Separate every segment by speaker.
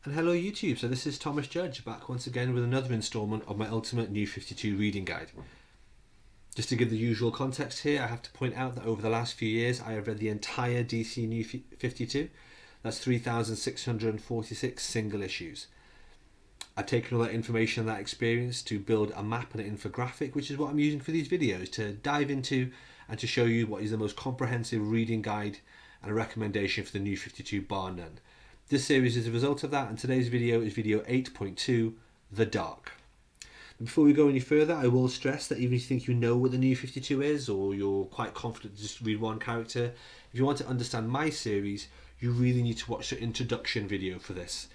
Speaker 1: And hello YouTube, so this is Thomas Judge back once again with another instalment of my Ultimate New 52 reading guide. Just to give the usual context here, I have to point out that over the last few years I have read the entire DC New 52. That's 3,646 single issues. I've taken all that information and that experience to build a map and an infographic, which is what I'm using for these videos, to dive into and to show you what is the most comprehensive reading guide and a recommendation for the New 52 bar none. This series is a result of that, and today's video is video 8.2, The Dark. Before we go any further, I will stress that even if you think you know what the New 52 is, or you're quite confident to just read one character, if you want to understand my series, you really need to watch the introduction video for this,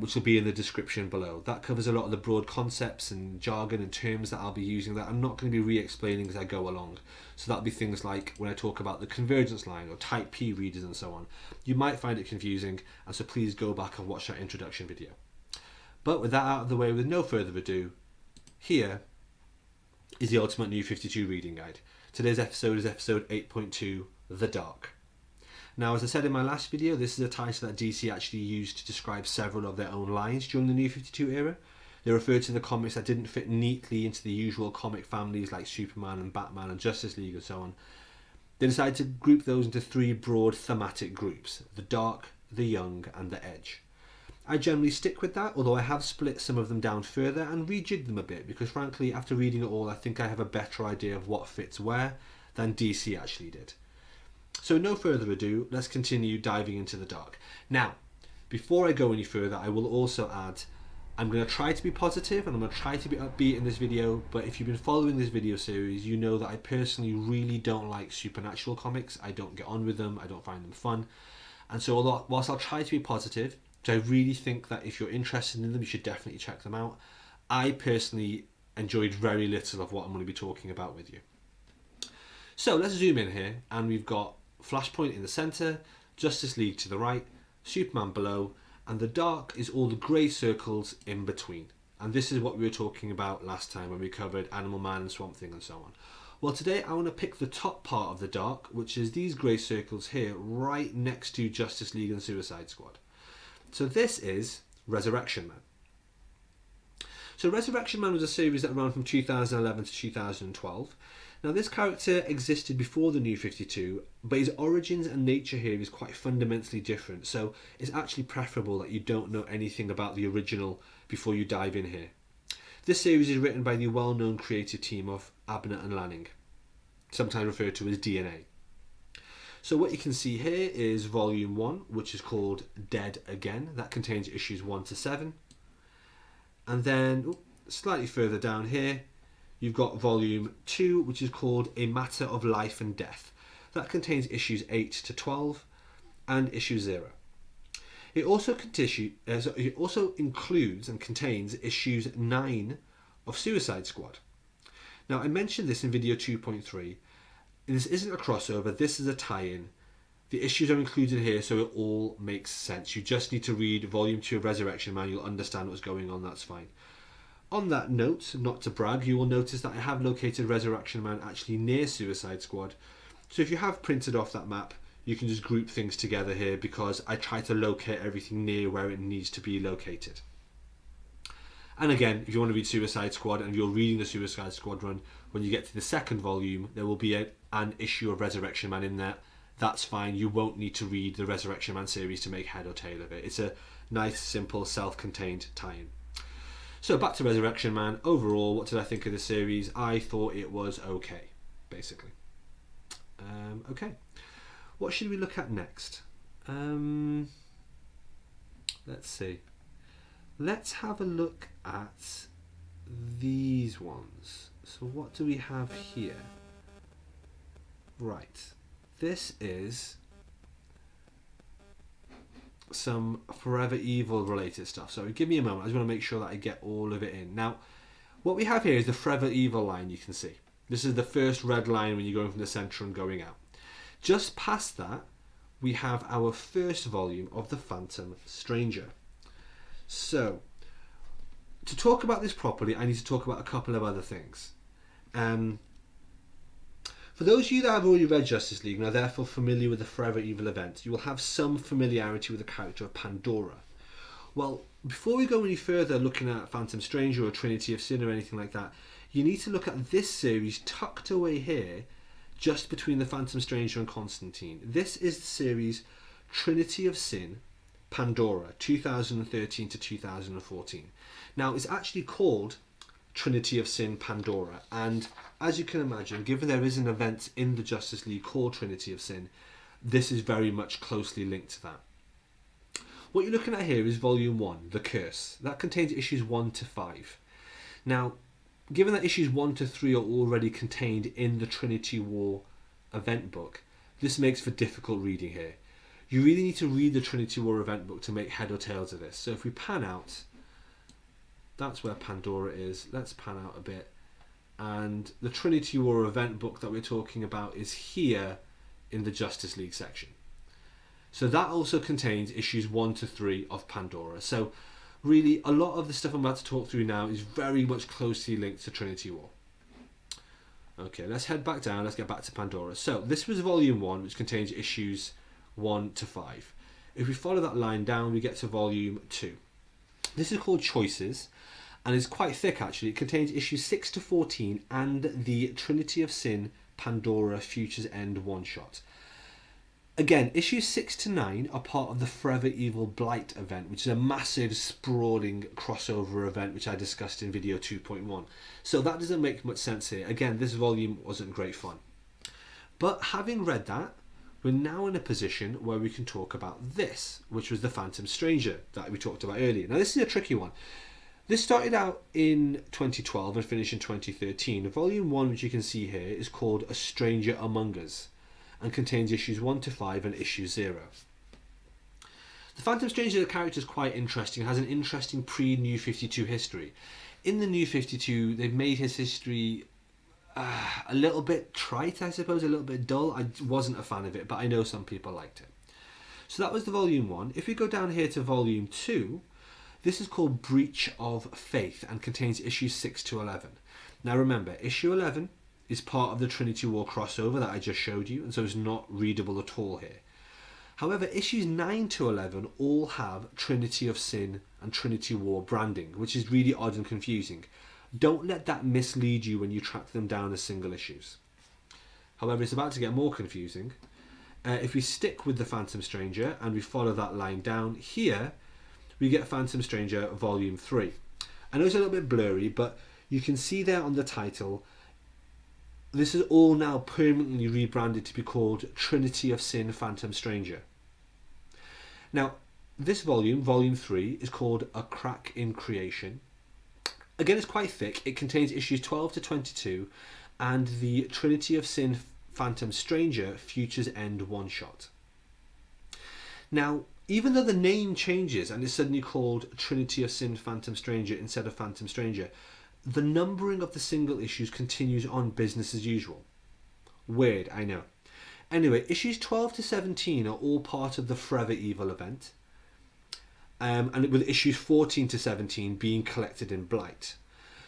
Speaker 1: which will be in the description below. That covers a lot of the broad concepts and jargon and terms that I'll be using that I'm not going to be re-explaining as I go along. So that'll be things like when I talk about the convergence line or type P readers and so on. You might find it confusing, and so please go back and watch that introduction video. But with that out of the way, with no further ado, here is the Ultimate New 52 reading guide. Today's episode is episode 8.2, The Dark. Now, as I said in my last video, this is a title that DC actually used to describe several of their own lines during the New 52 era. They referred to the comics that didn't fit neatly into the usual comic families like Superman and Batman and Justice League and so on. They decided to group those into three broad thematic groups: the Dark, the Young and the Edge. I generally stick with that, although I have split some of them down further and rejigged them a bit, because frankly, after reading it all, I think I have a better idea of what fits where than DC actually did. So no further ado, let's continue diving into the Dark. Now, before I go any further, I will also add, I'm going to try to be positive and I'm going to try to be upbeat in this video, but if you've been following this video series, you know that I personally really don't like supernatural comics. I don't get on with them, I don't find them fun. And so whilst I'll try to be positive, I really think that if you're interested in them, you should definitely check them out. I personally enjoyed very little of what I'm going to be talking about with you. So let's zoom in here, and we've got Flashpoint in the centre, Justice League to the right, Superman below, and the Dark is all the grey circles in between. And this is what we were talking about last time when we covered Animal Man and Swamp Thing and so on. Well, today I want to pick the top part of the Dark, which is these grey circles here, right next to Justice League and Suicide Squad. So this is Resurrection Man. So Resurrection Man was a series that ran from 2011 to 2012. Now this character existed before the New 52, but his origins and nature here is quite fundamentally different, so it's actually preferable that you don't know anything about the original before you dive in here. This series is written by the well-known creative team of Abner and Lanning, sometimes referred to as DNA. So what you can see here is Volume 1, which is called Dead Again. That contains issues 1 to 7. And then, slightly further down here, you've got Volume 2, which is called A Matter of Life and Death. That contains issues 8 to 12 and issue 0. It also includes and contains issues 9 of Suicide Squad. Now, I mentioned this in video 2.3. This isn't a crossover, this is a tie-in. The issues are included here so it all makes sense. You just need to read Volume 2 of Resurrection Man, you'll understand what's going on, that's fine. On that note, not to brag, you will notice that I have located Resurrection Man actually near Suicide Squad. So if you have printed off that map, you can just group things together here because I try to locate everything near where it needs to be located. And again, if you want to read Suicide Squad and you're reading the Suicide Squad run, when you get to the second volume, there will be an issue of Resurrection Man in there. That's fine, you won't need to read the Resurrection Man series to make head or tail of it. It's a nice, simple, self-contained tie-in. So back to Resurrection Man. Overall, what did I think of the series? I thought it was okay, basically. Okay, what should we look at next? Let's see. Let's have a look at these ones. So what do we have here? Right, this is some Forever Evil related stuff. So give me a moment, I just want to make sure that I get all of it in. Now, what we have here is the Forever Evil line, you can see. This is the first red line when you're going from the centre and going out. Just past that, we have our first volume of The Phantom Stranger. So, to talk about this properly, I need to talk about a couple of other things. For those of you that have already read Justice League and are therefore familiar with the Forever Evil event, you will have some familiarity with the character of Pandora. Well, before we go any further looking at Phantom Stranger or Trinity of Sin or anything like that, you need to look at this series tucked away here, just between the Phantom Stranger and Constantine. This is the series Trinity of Sin Pandora, 2013 to 2014. Now, it's actually called Trinity of Sin Pandora, and as you can imagine, given there is an event in the Justice League called Trinity of Sin, this is very much closely linked to that. What you're looking at here is Volume 1, The Curse. That contains issues 1 to 5. Now, given that issues 1 to 3 are already contained in the Trinity War event book, this makes for difficult reading here. You really need to read the Trinity War event book to make head or tails of this. So if we pan out, that's where Pandora is. Let's pan out a bit. And the Trinity War event book that we're talking about is here in the Justice League section. So that also contains issues 1 to 3 of Pandora. So really, a lot of the stuff I'm about to talk through now is very much closely linked to Trinity War. Okay, let's head back down. Let's get back to Pandora. So this was Volume 1, which contains issues 1 to 5. If we follow that line down, we get to Volume 2. This is called Choices, and it's quite thick actually. It contains issues 6 to 14 and the Trinity of Sin Pandora Future's End one-shot. Again, issues 6 to 9 are part of the Forever Evil Blight event, which is a massive, sprawling crossover event, which I discussed in video 2.1. So that doesn't make much sense here. Again, this volume wasn't great fun. But having read that, we're now in a position where we can talk about this, which was the Phantom Stranger that we talked about earlier. Now, this is a tricky one. This started out in 2012 and finished in 2013. Volume 1, which you can see here, is called A Stranger Among Us, and contains issues 1 to 5 and issue 0. The Phantom Stranger, the character, is quite interesting. It has an interesting pre-New 52 history. In the New 52, they've made his history a little bit trite, I suppose, a little bit dull. I wasn't a fan of it, but I know some people liked it. So that was the Volume 1. If we go down here to Volume 2, this is called Breach of Faith and contains issues 6 to 11. Now remember, issue 11 is part of the Trinity War crossover that I just showed you, and so it's not readable at all here. However, issues 9 to 11 all have Trinity of Sin and Trinity War branding, which is really odd and confusing. Don't let that mislead you when you track them down as single issues. However, it's about to get more confusing. If we stick with the Phantom Stranger and we follow that line down, here we get Phantom Stranger Volume 3. I know it's a little bit blurry, but you can see there on the title, this is all now permanently rebranded to be called Trinity of Sin Phantom Stranger. Now, this volume, Volume 3, is called A Crack in Creation. Again, it's quite thick. It contains issues 12 to 22 and the Trinity of Sin Phantom Stranger Future's End one-shot. Now, even though the name changes and it's suddenly called Trinity of Sin Phantom Stranger instead of Phantom Stranger, the numbering of the single issues continues on business as usual. Weird, I know. Anyway, issues 12 to 17 are all part of the Forever Evil event, and with issues 14 to 17 being collected in Blight.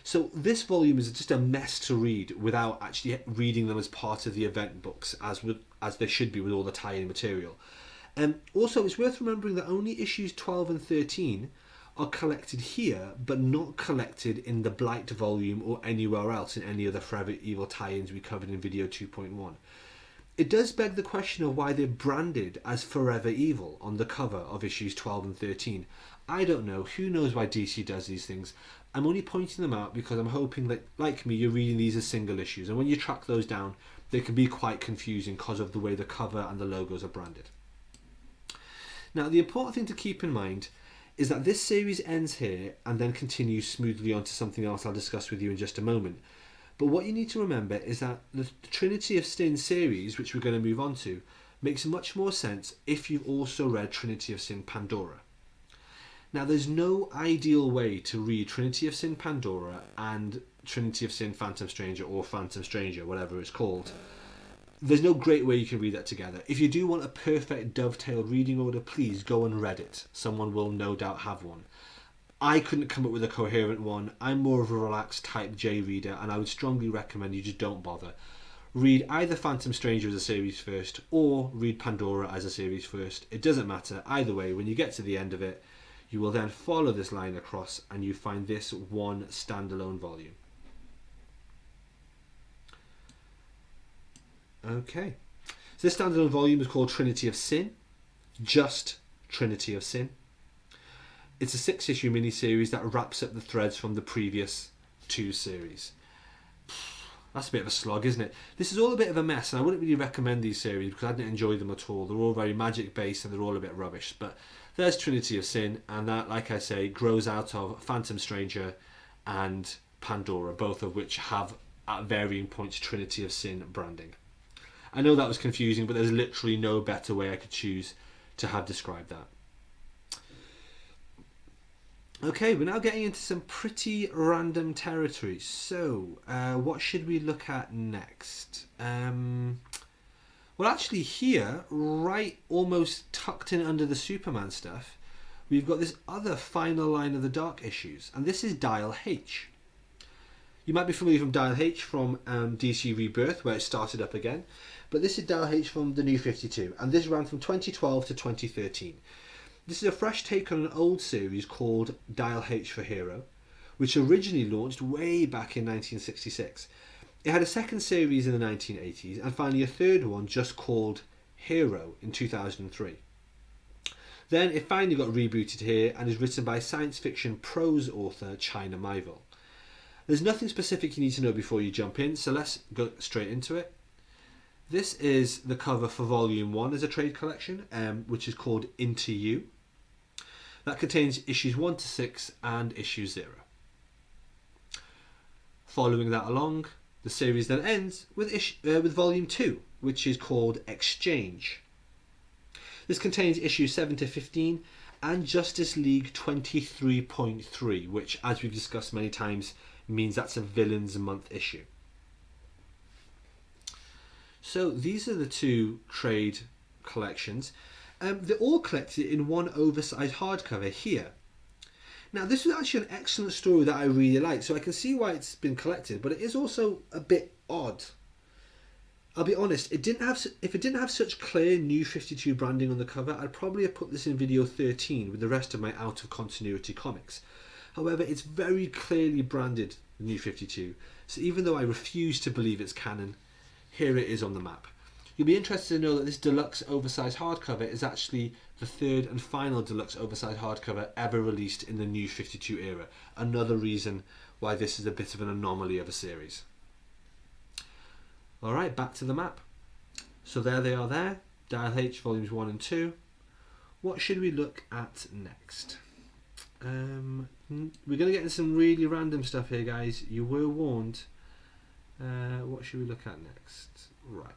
Speaker 1: So this volume is just a mess to read without actually reading them as part of the event books, as they should be with all the tie-in material. Also, it's worth remembering that only issues 12 and 13 are collected here, but not collected in the Blight volume or anywhere else in any of the Forever Evil tie-ins we covered in video 2.1. It does beg the question of why they're branded as Forever Evil on the cover of issues 12 and 13. I don't know. Who knows why DC does these things? I'm only pointing them out because I'm hoping that, like me, you're reading these as single issues, and when you track those down, they can be quite confusing because of the way the cover and the logos are branded. Now, the important thing to keep in mind is that this series ends here and then continues smoothly on to something else I'll discuss with you in just a moment. But what you need to remember is that the Trinity of Sin series, which we're going to move on to, makes much more sense if you've also read Trinity of Sin Pandora. Now, there's no ideal way to read Trinity of Sin Pandora and Trinity of Sin Phantom Stranger, or Phantom Stranger, whatever it's called. There's no great way you can read that together. If you do want a perfect dovetailed reading order, please go on Reddit. Someone will no doubt have one. I couldn't come up with a coherent one. I'm more of a relaxed type J reader, and I would strongly recommend you just don't bother. Read either Phantom Stranger as a series first, or read Pandora as a series first. It doesn't matter. Either way, when you get to the end of it, You will then follow this line across and you find this one standalone volume. Okay, so this standalone volume is called Trinity of Sin, just Trinity of Sin. It's a 6-issue miniseries that wraps up the threads from the previous 2 series. That's a bit of a slog, isn't it? This is all a bit of a mess, and I wouldn't really recommend these series because I didn't enjoy them at all. They're all very magic based and they're all a bit rubbish. But there's Trinity of Sin, and that, like I say, grows out of Phantom Stranger and Pandora, both of which have at varying points Trinity of Sin branding. I know that was confusing, but there's literally no better way I could choose to have described that. Okay, we're now getting into some pretty random territory. So, what should we look at next? Well, actually here, right almost tucked in under the Superman stuff, we've got this other final line of the Dark issues, and this is Dial H. You might be familiar from Dial H from DC Rebirth, where it started up again, but this is Dial H from the New 52, and this ran from 2012 to 2013. This is a fresh take on an old series called Dial H for Hero, which originally launched way back in 1966. It had a second series in the 1980s, and finally a third one just called Hero in 2003. Then it finally got rebooted here and is written by science fiction prose author China Miéville. There's nothing specific you need to know before you jump in, so let's go straight into it. This is the cover for Volume 1 as a trade collection, which is called Into You. That contains issues 1 to 6 and issue 0. Following that along, the series then ends with Volume 2, which is called Exchange. This contains issues 7 to 15 and Justice League 23.3, which, as we've discussed many times, means that's a Villains Month issue. So these are the 2 trade collections. They're all collected in one oversized hardcover here. Now, this was actually an excellent story that I really liked, so I can see why it's been collected, but it is also a bit odd. I'll be honest, if it didn't have such clear New 52 branding on the cover, I'd probably have put this in video 13 with the rest of my out of continuity comics. However, it's very clearly branded New 52, so even though I refuse to believe it's canon, here it is on the map. You'll be interested to know that this deluxe oversized hardcover is actually the 3rd and final deluxe oversized hardcover ever released in the New 52 era. Another reason why this is a bit of an anomaly of a series. Alright, back to the map. So there they are there, Dial H volumes 1 and 2. What should we look at next? We're going to get into some really random stuff here, guys. You were warned. What should we look at next? Right.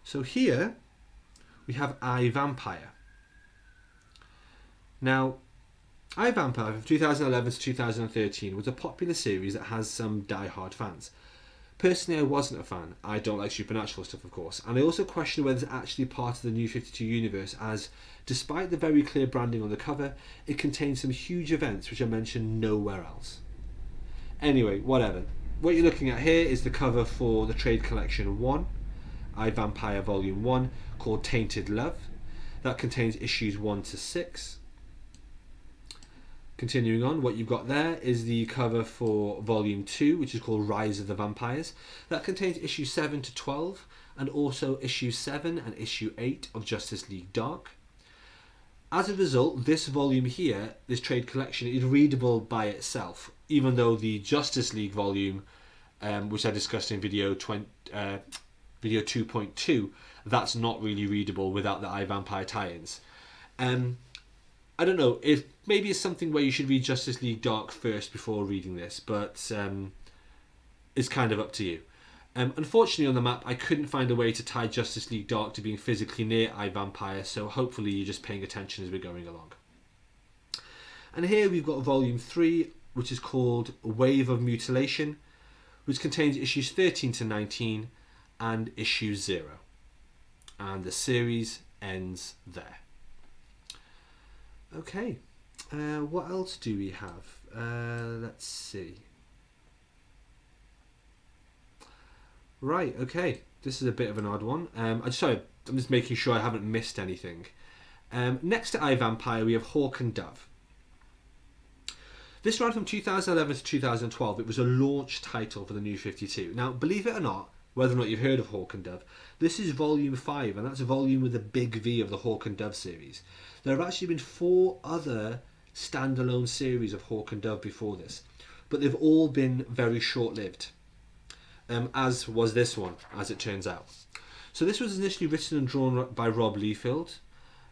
Speaker 1: So here we have I, Vampire. Now, I, Vampire from 2011 to 2013 was a popular series that has some die-hard fans. Personally, I wasn't a fan. I don't like supernatural stuff, of course, and I also question whether it's actually part of the New 52 universe, as despite the very clear branding on the cover, it contains some huge events which are mentioned nowhere else. Anyway, whatever. What you're looking at here is the cover for the trade collection 1, I, Vampire Volume 1, called Tainted Love. That contains issues 1 to 6. Continuing on, what you've got there is the cover for Volume 2, which is called Rise of the Vampires. That contains issues 7 to 12, and also issue 7 and issue 8 of Justice League Dark. As a result, this volume here, this trade collection, is readable by itself, even though the Justice League volume, which I discussed in video 2.2, that's not really readable without the I, Vampire tie-ins. I don't know, if maybe it's something where you should read Justice League Dark first before reading this, but it's kind of up to you. Unfortunately on the map I couldn't find a way to tie Justice League Dark to being physically near I, Vampire, so hopefully you're just paying attention as we're going along. And here we've got Volume 3, which is called Wave of Mutilation, which contains issues 13 to 19 and issue 0. And the series ends there. Okay, what else do we have? Let's see. Right, okay, this is a bit of an odd one. I'm just making sure I haven't missed anything. Next to iVampire, we have Hawk and Dove. This ran from 2011 to 2012. It was a launch title for the New 52. Now, believe it or not, whether or not you've heard of Hawk and Dove, this is volume 5, and that's a volume with a big V of the Hawk and Dove series. There have actually been 4 other standalone series of Hawk and Dove before this, but they've all been very short-lived, as was this one, as it turns out. So this was initially written and drawn by Rob Liefeld,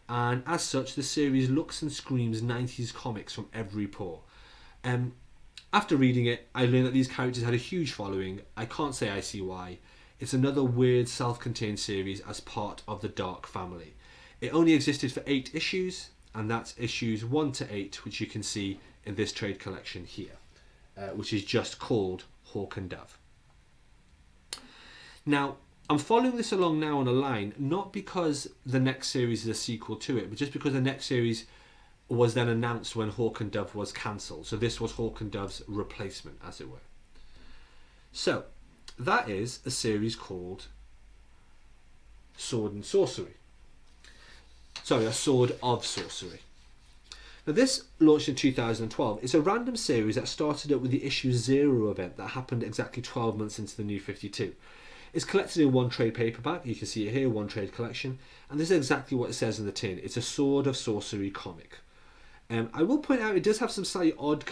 Speaker 1: and as such, the series looks and screams 90s comics from every pore. After reading it, I learned that these characters had a huge following. I can't say I see why. It's another weird self-contained series as part of the Dark family. It only existed for 8 issues, and that's issues 1 to 8, which you can see in this trade collection here, which is just called Hawk and Dove. Now, I'm following this along now on a line, not because the next series is a sequel to it, but just because the next series was then announced when Hawk and Dove was cancelled. So this was Hawk and Dove's replacement, as it were. So, that is a series called Sword and Sorcery. Sorry, a Sword of Sorcery. Now this launched in 2012. It's a random series that started up with the issue 0 event that happened exactly 12 months into the New 52. It's collected in one trade paperback. You can see it here, one trade collection. And this is exactly what it says in the tin. It's a Sword of Sorcery comic. I will point out it does have some slightly odd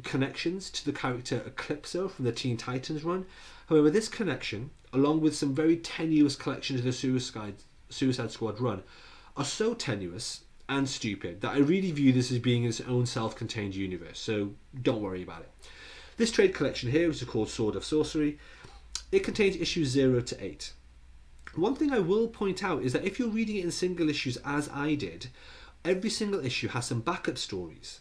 Speaker 1: connections to the character Eclipso from the Teen Titans run. However, this connection, along with some very tenuous collections of the Suicide Squad run, are so tenuous and stupid that I really view this as being its own self-contained universe, so don't worry about it. This trade collection here, which is called Sword of Sorcery, it contains issues 0 to 8. One thing I will point out is that if you're reading it in single issues as I did, every single issue has some backup stories.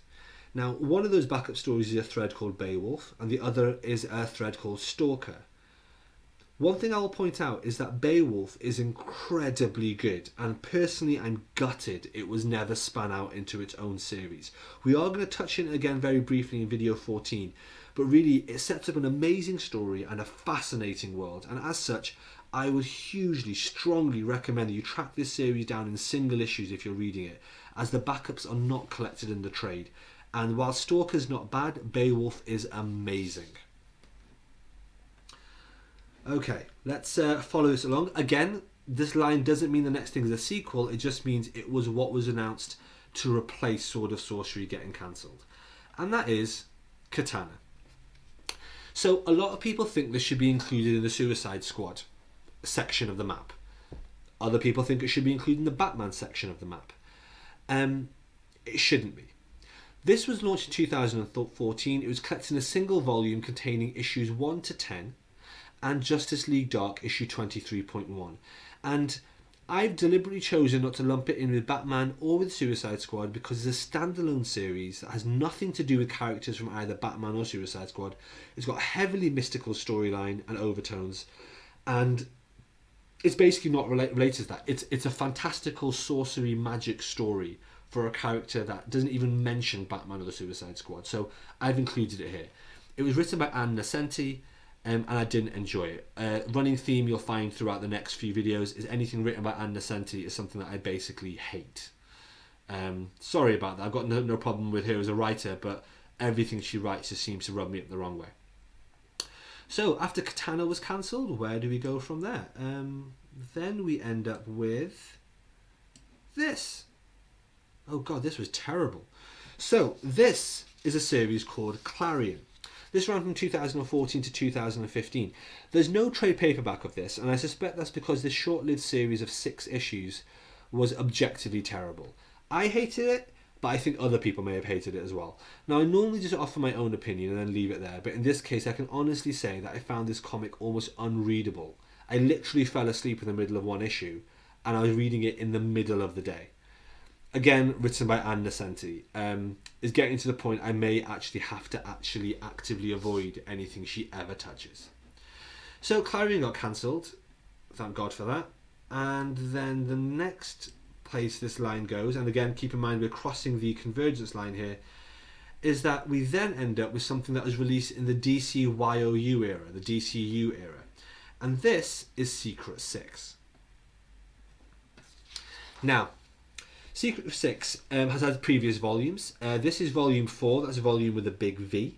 Speaker 1: Now, one of those backup stories is a thread called Beowulf, and the other is a thread called Stalker. One thing I will point out is that Beowulf is incredibly good, and personally I'm gutted it was never spun out into its own series. We are going to touch on it again very briefly in video 14, but really it sets up an amazing story and a fascinating world, and as such I would hugely, strongly recommend that you track this series down in single issues if you're reading it, as the backups are not collected in the trade. And while Stalker's not bad, Beowulf is amazing. Okay, let's follow this along. Again, this line doesn't mean the next thing is a sequel, it just means it was what was announced to replace Sword of Sorcery getting cancelled. And that is Katana. So a lot of people think this should be included in the Suicide Squad section of the map. Other people think it should be included in the Batman section of the map. It shouldn't be. This was launched in 2014. It was collected in a single volume containing issues 1 to 10 and Justice League Dark issue 23.1. And I've deliberately chosen not to lump it in with Batman or with Suicide Squad because it's a standalone series that has nothing to do with characters from either Batman or Suicide Squad. It's got a heavily mystical storyline and overtones, and it's basically not related to that. It's a fantastical sorcery magic story for a character that doesn't even mention Batman or the Suicide Squad. So I've included it here. It was written by Ann Nocenti, and I didn't enjoy it. Running theme you'll find throughout the next few videos is anything written by Ann Nocenti is something that I basically hate. Sorry about that. I've got no problem with her as a writer, but everything she writes just seems to rub me up the wrong way. So after Katana was cancelled, where do we go from there? Then we end up with this. Oh god, this was terrible. So this is a series called Klarion. This ran from 2014 to 2015. There's no trade paperback of this, and I suspect that's because this short-lived series of 6 issues was objectively terrible. I hated it, but I think other people may have hated it as well. Now, I normally just offer my own opinion and then leave it there, but in this case I can honestly say that I found this comic almost unreadable. I literally fell asleep in the middle of one issue, and I was reading it in the middle of the day. Again, written by Ann Nocenti. Is getting to the point I may actually have to actively avoid anything she ever touches. So Klarion got cancelled. Thank God for that. And then the next place this line goes, and again keep in mind we're crossing the convergence line here, is that we then end up with something that was released in the DCYOU era, the DCU era. And this is Secret 6. Now, Secret of Six has had previous volumes. This is volume 4, that's a volume with a big V.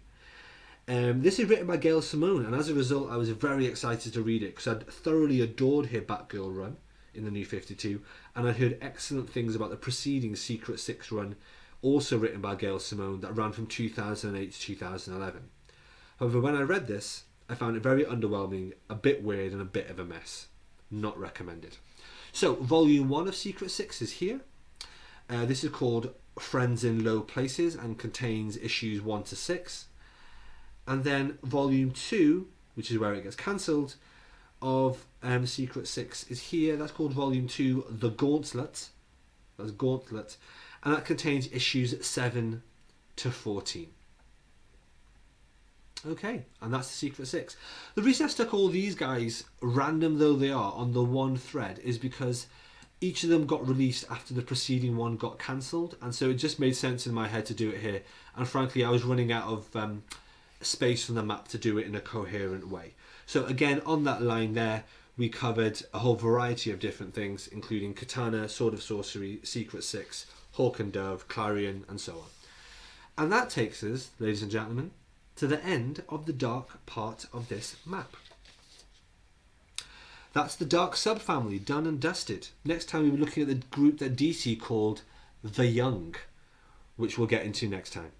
Speaker 1: This is written by Gail Simone, and as a result I was very excited to read it because I'd thoroughly adored her Batgirl run in the New 52, and I'd heard excellent things about the preceding Secret Six run, also written by Gail Simone, that ran from 2008 to 2011. However, when I read this, I found it very underwhelming, a bit weird and a bit of a mess. Not recommended. So, volume 1 of Secret Six is here. This is called Friends in Low Places and contains issues 1 to 6. And then volume 2, which is where it gets cancelled, of Secret Six is here. That's called volume 2, The Gauntlet. That's Gauntlet. And that contains issues 7 to 14. Okay, and that's the Secret Six. The reason I stuck all these guys, random though they are, on the one thread is because each of them got released after the preceding one got cancelled, and so it just made sense in my head to do it here. And frankly, I was running out of space on the map to do it in a coherent way. So again, on that line there, we covered a whole variety of different things, including Katana, Sword of Sorcery, Secret Six, Hawk and Dove, Klarion, and so on. And that takes us, ladies and gentlemen, to the end of the dark part of this map. That's the Dark subfamily, done and dusted. Next time we'll be looking at the group that DC called The Young, which we'll get into next time.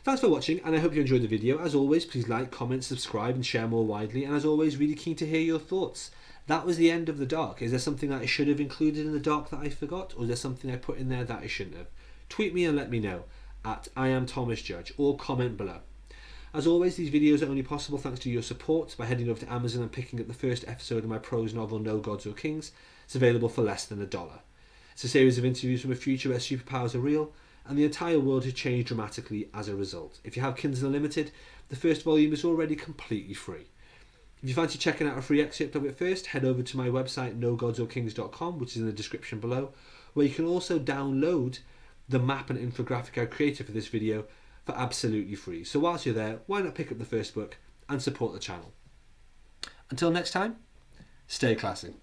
Speaker 1: Thanks for watching, and I hope you enjoyed the video. As always, please like, comment, subscribe and share more widely, and as always, really keen to hear your thoughts. That was the end of the dark. Is there something that I should have included in the dark that I forgot, or is there something I put in there that I shouldn't have? Tweet me and let me know at @IamThomasJudge, or comment below. As always, these videos are only possible thanks to your support by heading over to Amazon and picking up the first episode of my prose novel No Gods or Kings. It's available for less than $1. It's a series of interviews from a future where superpowers are real, and the entire world has changed dramatically as a result. If you have Kindle Unlimited, the first volume is already completely free. If you fancy checking out a free excerpt of it first, head over to my website nogodsorkings.com, which is in the description below, where you can also download the map and infographic I created for this video for absolutely free. So whilst you're there, why not pick up the first book and support the channel? Until next time, stay classy.